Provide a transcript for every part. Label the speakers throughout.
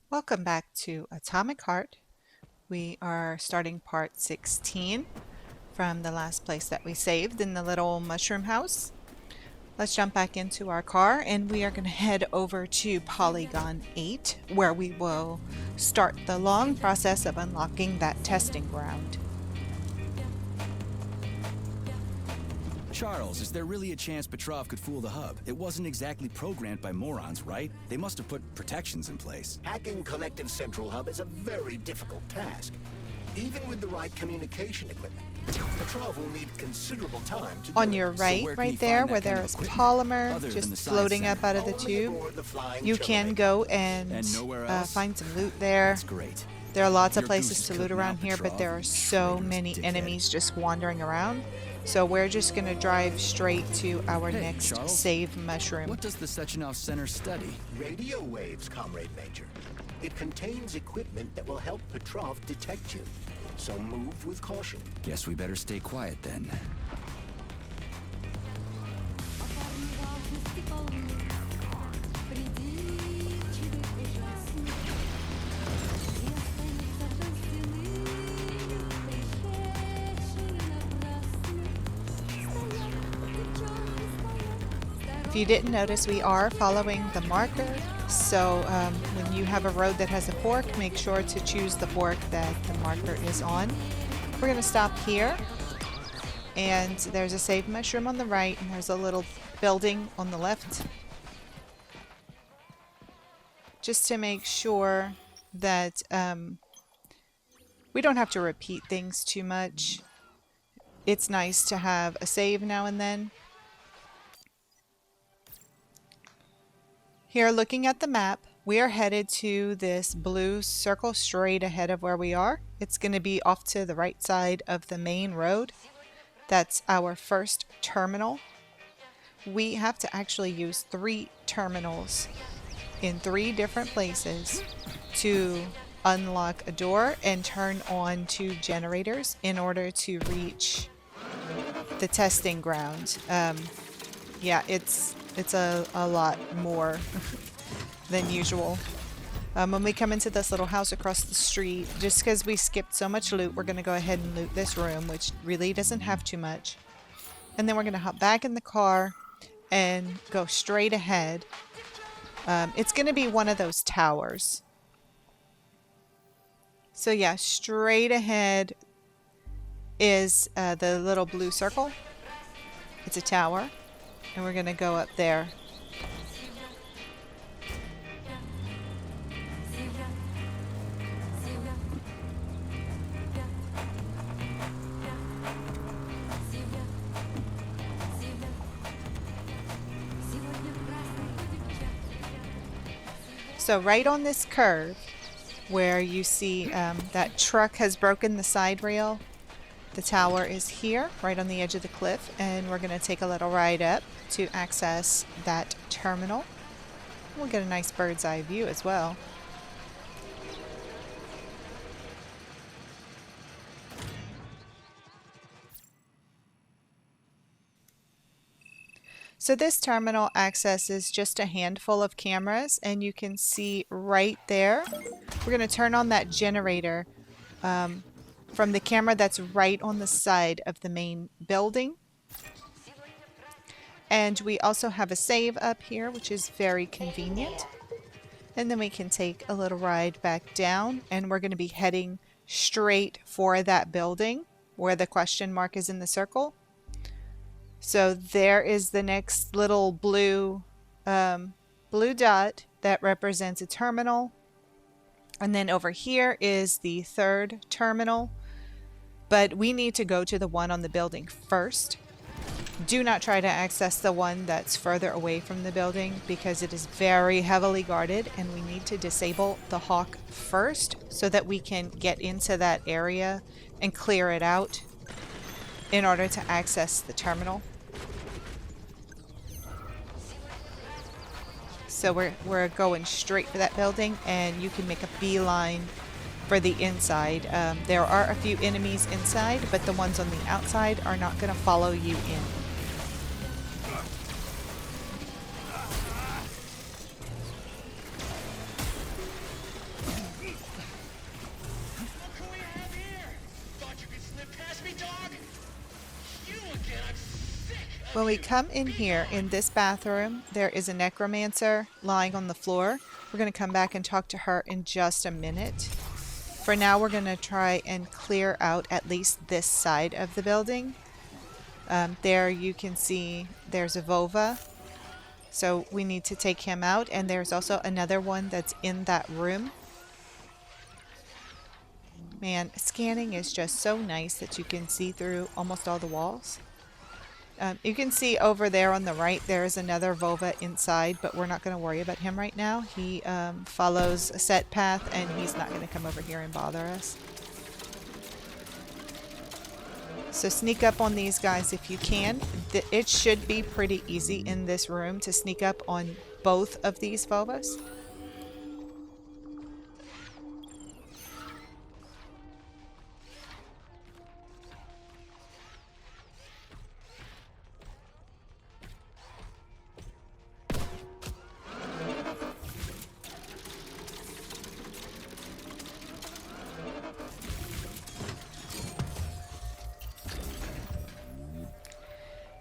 Speaker 1: Welcome back to Atomic Heart. We are starting part 16 from the last place that we saved in the little mushroom house. Let's jump back into our car and we are going to head over to Polygon 8 where we will start the long process of unlocking that testing ground.
Speaker 2: Charles, is there really a chance Petrov could fool the hub? It wasn't exactly programmed by morons, right? They must have put protections in place.
Speaker 3: Hacking Collective Central Hub is a very difficult task. Even with the right communication equipment, Petrov will need considerable time to
Speaker 1: On
Speaker 3: do
Speaker 1: your
Speaker 3: it.
Speaker 1: right,
Speaker 2: where can
Speaker 1: right
Speaker 2: you
Speaker 1: there,
Speaker 2: find that
Speaker 1: where
Speaker 2: kind
Speaker 1: there
Speaker 2: of
Speaker 1: is
Speaker 2: equipment,
Speaker 1: polymer
Speaker 2: other than
Speaker 1: just
Speaker 2: the science
Speaker 1: floating
Speaker 2: center?
Speaker 1: up out of the
Speaker 3: Only
Speaker 1: tube,
Speaker 3: aboard the Flying
Speaker 1: you can
Speaker 3: Terminator.
Speaker 1: go and
Speaker 2: And nowhere else?
Speaker 1: find some loot there.
Speaker 2: That's great.
Speaker 1: There are lots of
Speaker 2: Your
Speaker 1: places
Speaker 2: goose
Speaker 1: to
Speaker 2: is
Speaker 1: loot
Speaker 2: cooking
Speaker 1: around
Speaker 2: now,
Speaker 1: here, but
Speaker 2: Petrov.
Speaker 1: there are so
Speaker 2: Traitorous
Speaker 1: many
Speaker 2: dickhead.
Speaker 1: enemies just wandering around. So we're just going to drive straight to our
Speaker 2: Hey,
Speaker 1: next
Speaker 2: Charles.
Speaker 1: save mushroom.
Speaker 2: What does the Sechenov Center study?
Speaker 3: Radio waves, Comrade Major. It contains equipment that will help Petrov detect you. So move with caution.
Speaker 2: Guess we better stay quiet then.
Speaker 1: If you didn't notice, we are following the marker. So when you have a road that has a fork, make sure to choose the fork that the marker is on. We're going to stop here. And there's a save mushroom on the right, and there's a little building on the left. Just to make sure that we don't have to repeat things too much. It's nice to have a save now and then. Here, looking at the map, we are headed to this blue circle straight ahead of where we are. It's going to be off to the right side of the main road. That's our first terminal. We have to actually use 3 terminals in 3 different places to unlock a door and turn on 2 generators in order to reach the testing ground. Yeah, it's a lot more than usual. When we come into this little house across the street, just because we skipped so much loot, we're going to go ahead and loot this room, which really doesn't have too much. And then we're going to hop back in the car and go straight ahead. It's going to be one of those towers. So yeah, straight ahead is the little blue circle. It's a tower. And we're going to go up there. So right on this curve where you see that truck has broken the side rail, the tower is here right on the edge of the cliff, and we're going to take a little ride up to access that terminal. We'll get a nice bird's eye view as well. So this terminal accesses just a handful of cameras, and you can see right there, we're going to turn on that generator from the camera that's right on the side of the main building. And we also have a save up here, which is very convenient. And then we can take a little ride back down, and we're going to be heading straight for that building where the question mark is in the circle. So there is the next little blue dot that represents a terminal. And then over here is the 3rd terminal. But we need to go to the one on the building first. Do not try to access the one that's further away from the building because it is very heavily guarded, and we need to disable the hawk first so that we can get into that area and clear it out in order to access the terminal. So we're going straight for that building, and you can make a beeline for the inside. There are a few enemies inside, but the ones on the outside are not going to follow you in. When we come in here in this bathroom, there is a necromancer lying on the floor. We're going to come back and talk to her in just a minute. For now, we're going to try and clear out at least this side of the building. There you can see there's a Vova. So we need to take him out. And there's also another one that's in that room. Man, scanning is just so nice that you can see through almost all the walls. You can see over there on the right, there is another Vova inside, but we're not going to worry about him right now. He follows a set path, and he's not going to come over here and bother us. So sneak up on these guys if you can. It should be pretty easy in this room to sneak up on both of these Vovas.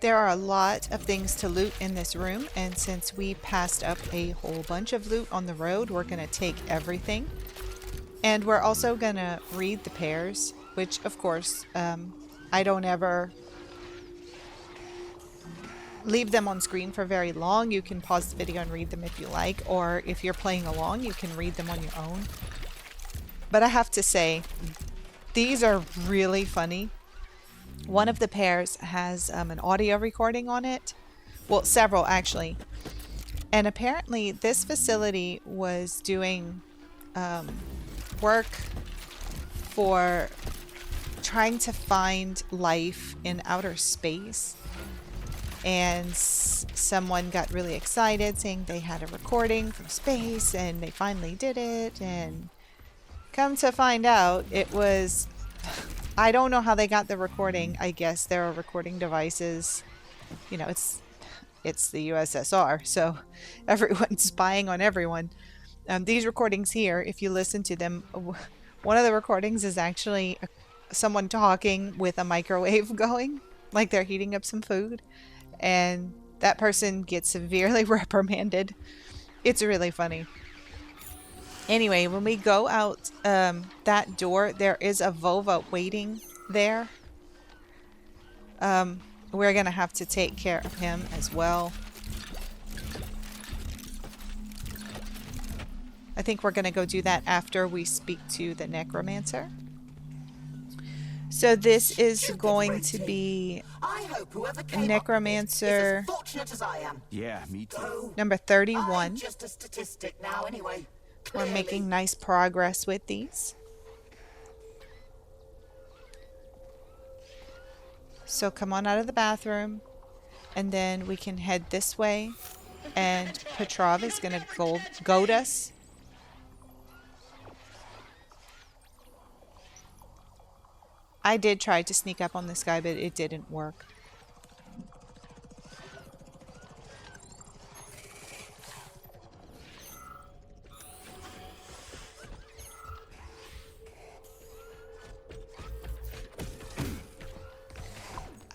Speaker 1: There are a lot of things to loot in this room, and since we passed up a whole bunch of loot on the road, we're going to take everything. And we're also going to read the pairs, which of course, I don't ever leave them on screen for very long. You can pause the video and read them if you like, or if you're playing along, you can read them on your own. But I have to say, these are really funny. One of the pairs has an audio recording on it. Well, several actually. And apparently this facility was doing work for trying to find life in outer space. And someone got really excited saying they had a recording from space and they finally did it. And come to find out, it was... I don't know how they got the recording. I guess there are recording devices. You know, it's the USSR, so everyone's spying on everyone. These recordings here, if you listen to them, one of the recordings is actually someone talking with a microwave going, like they're heating up some food, and that person gets severely reprimanded. It's really funny. Anyway, when we go out that door, there is a Vova waiting there. We're going to have to take care of him as well. I think we're going to go do that after we speak to the Necromancer. So this is going to be Necromancer
Speaker 2: Yeah, me too.
Speaker 1: number 31.
Speaker 3: I'm just a statistic now anyway.
Speaker 1: We're making nice progress with these. So come on out of the bathroom, and then we can head this way, and Petrov is going to goad us. I did try to sneak up on this guy, but it didn't work.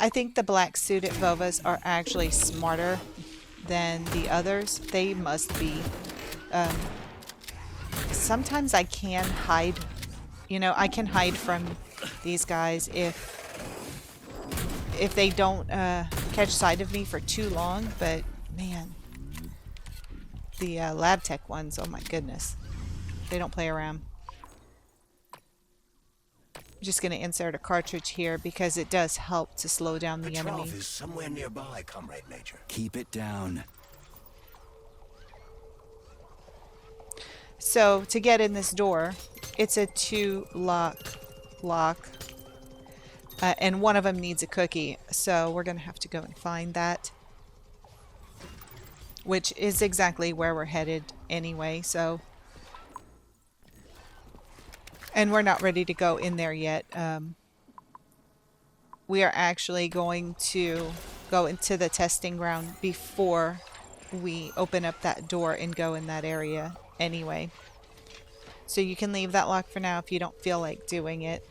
Speaker 1: I think the black suited Vovas are actually smarter than the others. They must be. Sometimes I can hide. You know, I can hide from these guys if they don't catch sight of me for too long. But man, the lab tech ones, oh my goodness, they don't play around. Just going to insert a cartridge here because it does help to slow down the enemy.
Speaker 3: Petrov is somewhere nearby, Comrade Major.
Speaker 2: Keep it down.
Speaker 1: So to get in this door, it's a 2-lock lock. And one of them needs a cookie. So we're going to have to go and find that. Which is exactly where we're headed anyway, so... And we're not ready to go in there yet. We are actually going to go into the testing ground before we open up that door and go in that area anyway. So you can leave that locked for now if you don't feel like doing it.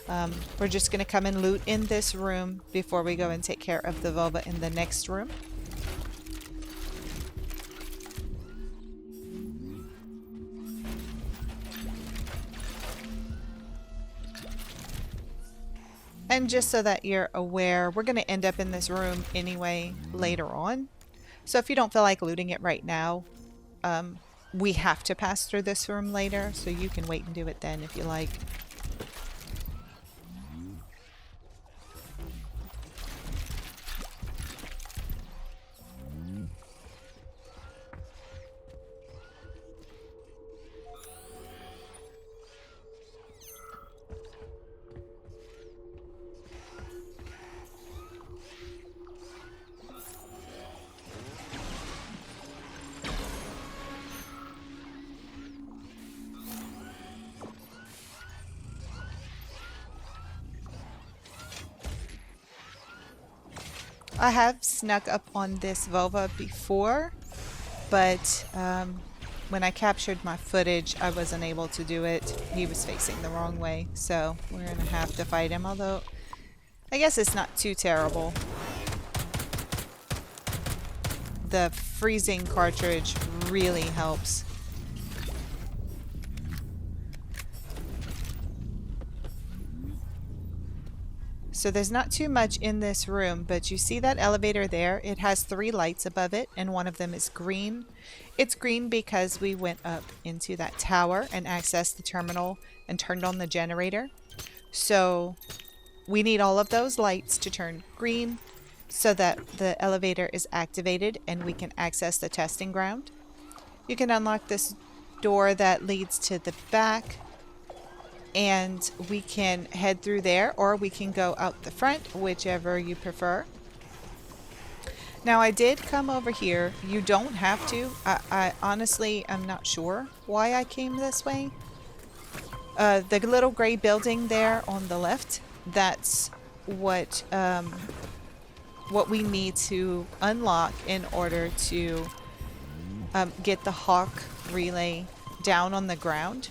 Speaker 1: We're just going to come and loot in this room before we go and take care of the vulva in the next room. And just so that you're aware, we're going to end up in this room anyway later on. So if you don't feel like looting it right now, we have to pass through this room later, so you can wait and do it then if you like. I have snuck up on this vulva before, but when I captured my footage, I wasn't able to do it. He was facing the wrong way, so we're gonna have to fight him, although I guess it's not too terrible. The freezing cartridge really helps. So there's not too much in this room, but you see that elevator there? It has 3 lights above it, and one of them is green. It's green because we went up into that tower and accessed the terminal and turned on the generator. So we need all of those lights to turn green so that the elevator is activated and we can access the testing ground. You can unlock this door that leads to the back, and we can head through there, or we can go out the front, whichever you prefer. Now I did come over here. You don't have to. I honestly am not sure why I came this way. The little gray building there on the left, that's what we need to unlock in order to get the Hawk relay down on the ground.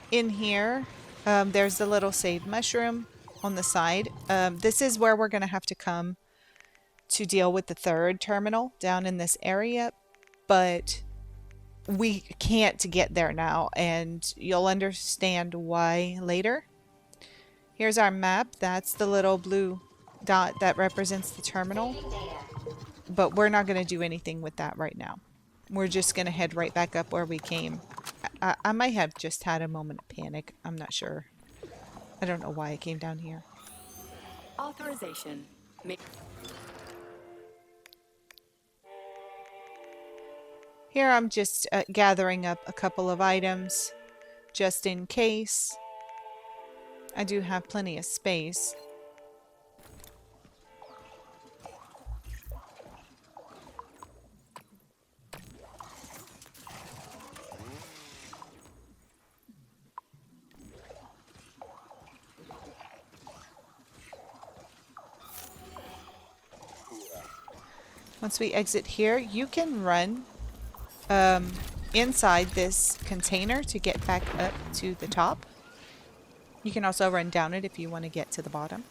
Speaker 1: In here, there's the little save mushroom on the side. This is where we're going to have to come to deal with the 3rd terminal down in this area, but we can't get there now, and you'll understand why later. Here's our map. That's the little blue dot that represents the terminal, but we're not going to do anything with that right now. We're just going to head right back up where we came. I might have just had a moment of panic. I'm not sure. I don't know why I came down here.
Speaker 4: Authorization.
Speaker 1: Here I'm just gathering up a couple of items just in case. I do have plenty of space. Once we exit here, you can run inside this container to get back up to the top. You can also run down it if you want to get to the bottom.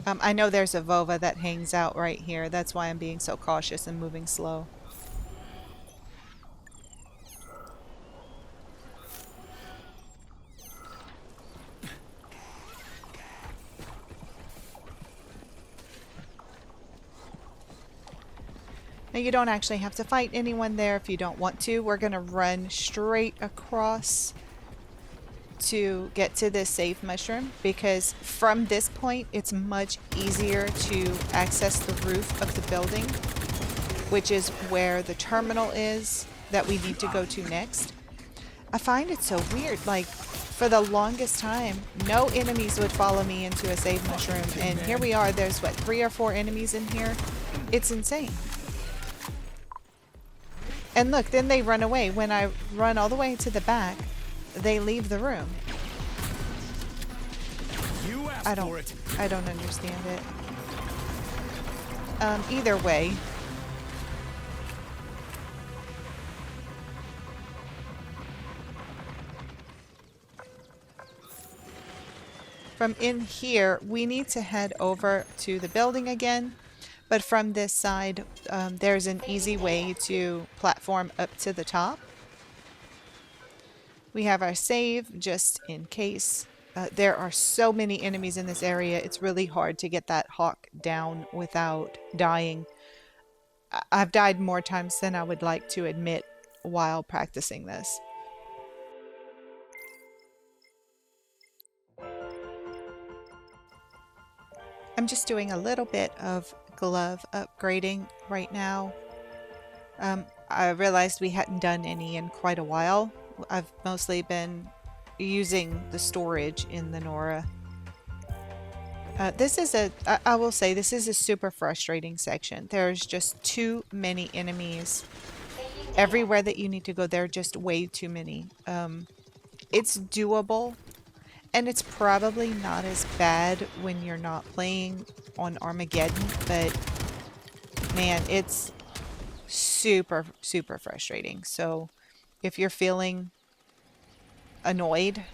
Speaker 1: I know there's a vulva that hangs out right here. That's why I'm being so cautious and moving slow. Now you don't actually have to fight anyone there if you don't want to. We're going to run straight across to get to this safe mushroom, because from this point it's much easier to access the roof of the building, which is where the terminal is that we need to go to next. I find it so weird, like for the longest time no enemies would follow me into a safe mushroom, and here we are. There's what, 3 or 4 enemies in here? It's insane. And look, then they run away. When I run all the way to the back, they leave the room. I don't understand it. Either way. From in here, we need to head over to the building again. But from this side, there's an easy way to platform up to the top. We have our save just in case. There are so many enemies in this area. It's really hard to get that hawk down without dying. I've died more times than I would like to admit while practicing this. I'm just doing a little bit of glove upgrading right now. I realized we hadn't done any in quite a while. I've mostly been using the storage in the Nora. I will say, this is a super frustrating section. There's just too many enemies. Everywhere that you need to go, there are just way too many. It's doable, and it's probably not as bad when you're not playing on Armageddon, but man, it's super, super frustrating. So if you're feeling annoyed,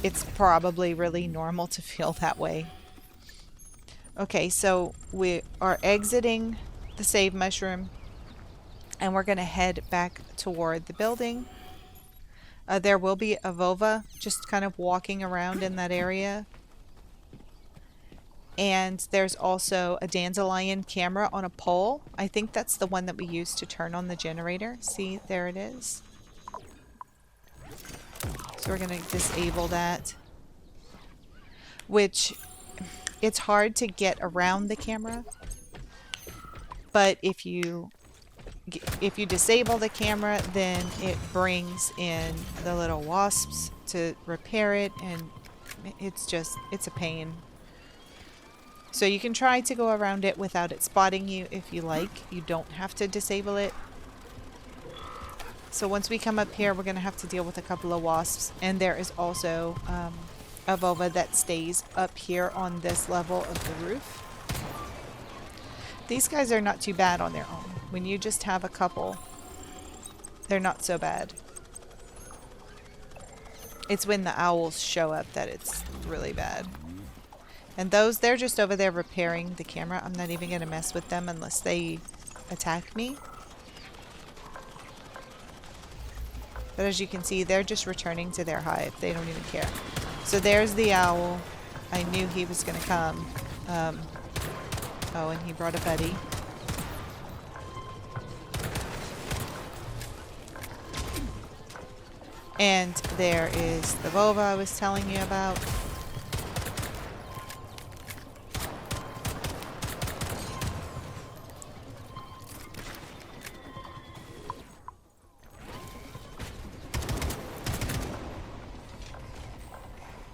Speaker 1: it's probably really normal to feel that way. Okay, so we are exiting the save mushroom, and we're going to head back toward the building. There will be a Vova just kind of walking around in that area. And there's also a dandelion camera on a pole. I think that's the one that we used to turn on the generator. See, there it is. So we're going to disable that. Which, it's hard to get around the camera. But if you disable the camera, then it brings in the little wasps to repair it, and it's a pain. So you can try to go around it without it spotting you if you like. You don't have to disable it. So once we come up here, we're going to have to deal with a couple of wasps, and there is also a Vova that stays up here on this level of the roof. These guys are not too bad on their own. When you just have a couple, they're not so bad. It's when the owls show up that it's really bad. And those, they're just over there repairing the camera. I'm not even going to mess with them unless they attack me. But as you can see, they're just returning to their hive. They don't even care. So there's the owl. I knew he was going to come. Oh, and he brought a buddy. And there is the Vova I was telling you about.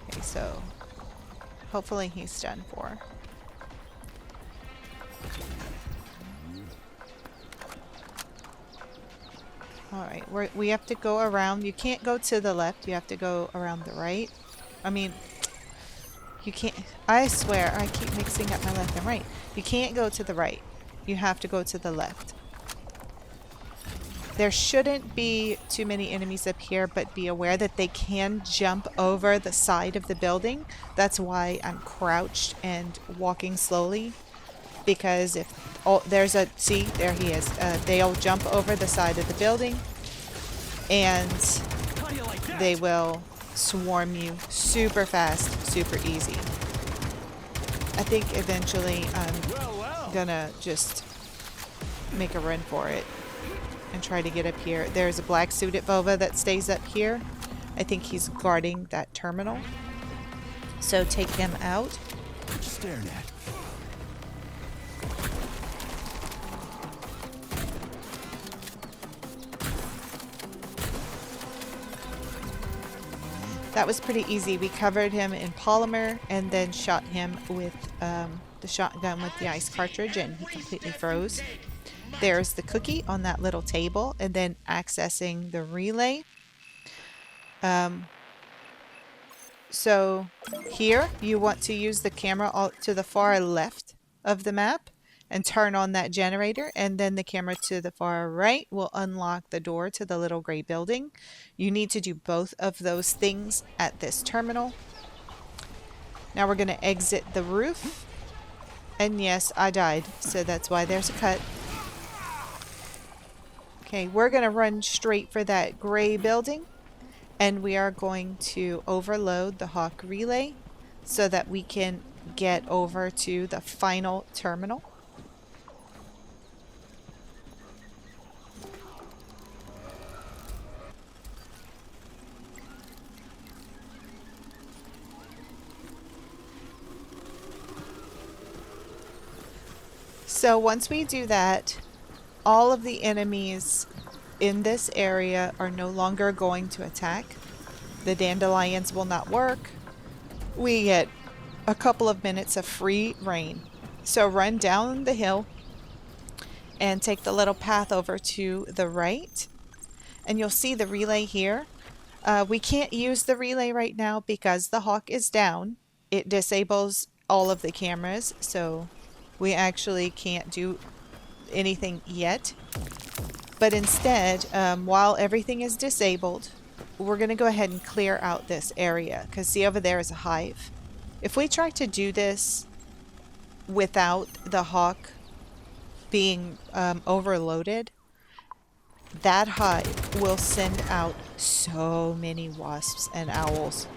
Speaker 1: Okay, so hopefully he's done for. Alright, we have to go around. You can't go to the left. You have to go around the right. I mean, you can't... I swear, I keep mixing up my left and right. You can't go to the right. You have to go to the left. There shouldn't be too many enemies up here, but be aware that they can jump over the side of the building. That's why I'm crouched and walking slowly. Because if there's a, see, there he is. They'll jump over the side of the building, and they will swarm you super fast, super easy. I think eventually I'm gonna just make a run for it and try to get up here. There's a black suited Vova that stays up here. I think he's guarding that terminal. So take him out.
Speaker 2: What you staring at?
Speaker 1: That was pretty easy. We covered him in polymer and then shot him with the shotgun with the ice cartridge, and he completely froze. There's the cookie on that little table, and then accessing the relay. So here you want to use the camera to the far left of the map and turn on that generator, and then the camera to the far right will unlock the door to the little gray building. You need to do both of those things at this terminal. Now we're going to exit the roof. And yes, I died, so that's why there's a cut. Okay, we're going to run straight for that gray building. And we are going to overload the Hawk relay so that we can get over to the final terminal. So once we do that, all of the enemies in this area are no longer going to attack. The dandelions will not work. We get a couple of minutes of free reign. So run down the hill and take the little path over to the right. And you'll see the relay here. We can't use the relay right now because the Hawk is down. It disables all of the cameras, so we actually can't do anything yet. But instead, while everything is disabled, we're going to go ahead and clear out this area, because see, over there is a hive. If we try to do this without the Hawk being overloaded, that hive will send out so many wasps and owls.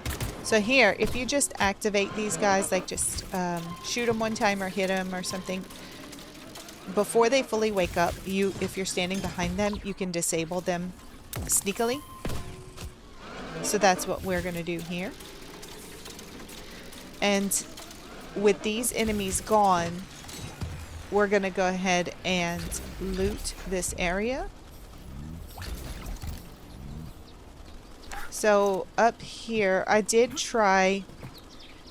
Speaker 1: So here, if you just activate these guys, like just shoot them one time or hit them or something, before they fully wake up, if you're standing behind them, you can disable them sneakily. So that's what we're going to do here. And with these enemies gone, we're going to go ahead and loot this area. So up here, I did try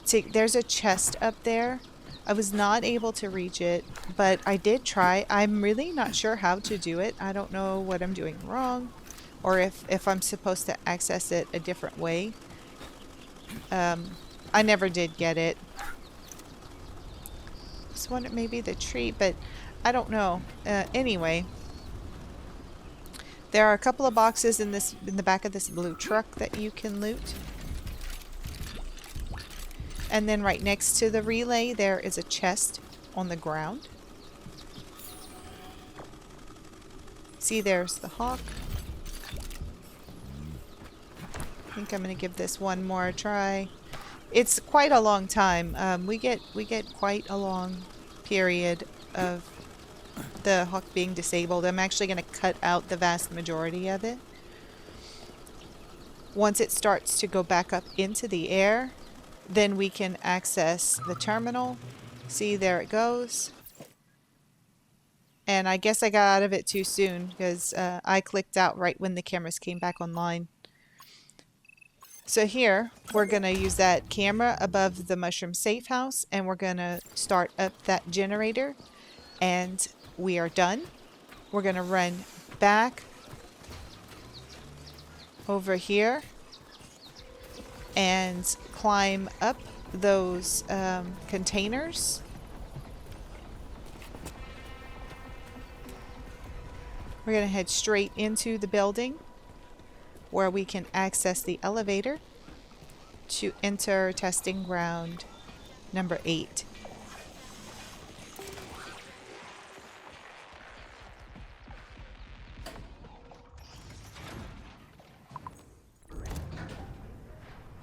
Speaker 1: to, there's a chest up there. I was not able to reach it, but I did try. I'm really not sure how to do it. I don't know what I'm doing wrong, or if I'm supposed to access it a different way. I never did get it. Just wanted maybe the tree, but I don't know. Anyway, there are a couple of boxes in the back of this blue truck that you can loot. And then right next to the relay, there is a chest on the ground. See, there's the Hawk. I think I'm going to give this one more try. It's quite a long time. We get quite a long period of the Hawk being disabled. I'm actually going to cut out the vast majority of it. Once it starts to go back up into the air, then we can access the terminal. See, there it goes. And I guess I got out of it too soon because I clicked out right when the cameras came back online. So here, we're going to use that camera above the mushroom safe house, and we're going to start up that generator, and we are done. We're going to run back over here and climb up those containers. We're going to head straight into the building where we can access the elevator to enter testing ground number 8.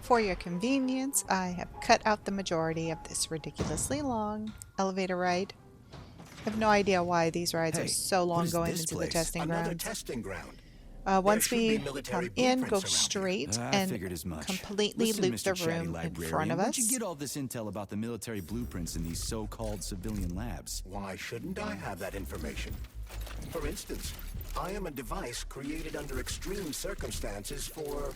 Speaker 1: For your convenience, I have cut out the majority of this ridiculously long elevator ride. I have no idea why these rides are so long going into the testing
Speaker 3: Another
Speaker 1: grounds.
Speaker 3: testing ground.
Speaker 1: Once
Speaker 3: There should be
Speaker 1: we
Speaker 3: military
Speaker 1: come in, go
Speaker 3: blueprints around
Speaker 1: straight
Speaker 2: I
Speaker 1: and
Speaker 2: figured as much.
Speaker 1: completely
Speaker 2: Listen,
Speaker 1: loot
Speaker 2: Mr.
Speaker 1: the
Speaker 2: Chatty
Speaker 1: room in
Speaker 2: Librarian,
Speaker 1: front of
Speaker 2: where'd you
Speaker 1: us.
Speaker 2: get all this intel about the military blueprints in these so-called civilian labs?
Speaker 3: Why shouldn't I have that information? For instance, I am a device created under extreme circumstances for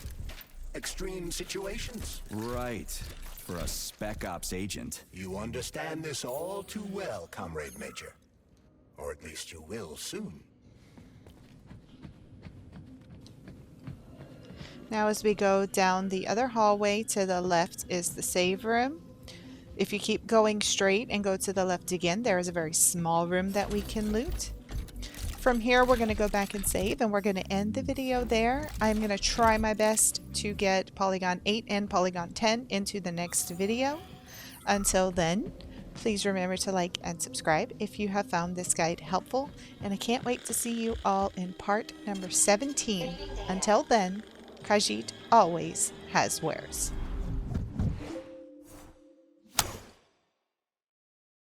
Speaker 3: extreme situations.
Speaker 2: Right. For a Spec Ops agent.
Speaker 3: You understand this all too well, Comrade Major. Or at least you will soon.
Speaker 1: Now as we go down the other hallway, to the left is the save room. If you keep going straight and go to the left again, there is a very small room that we can loot. From here, we're going to go back and save, and we're going to end the video there. I'm going to try my best to get Polygon 8 and Polygon 10 into the next video. Until then, please remember to like and subscribe if you have found this guide helpful, and I can't wait to see you all in part number 17. Until then, Khajiit always has wares.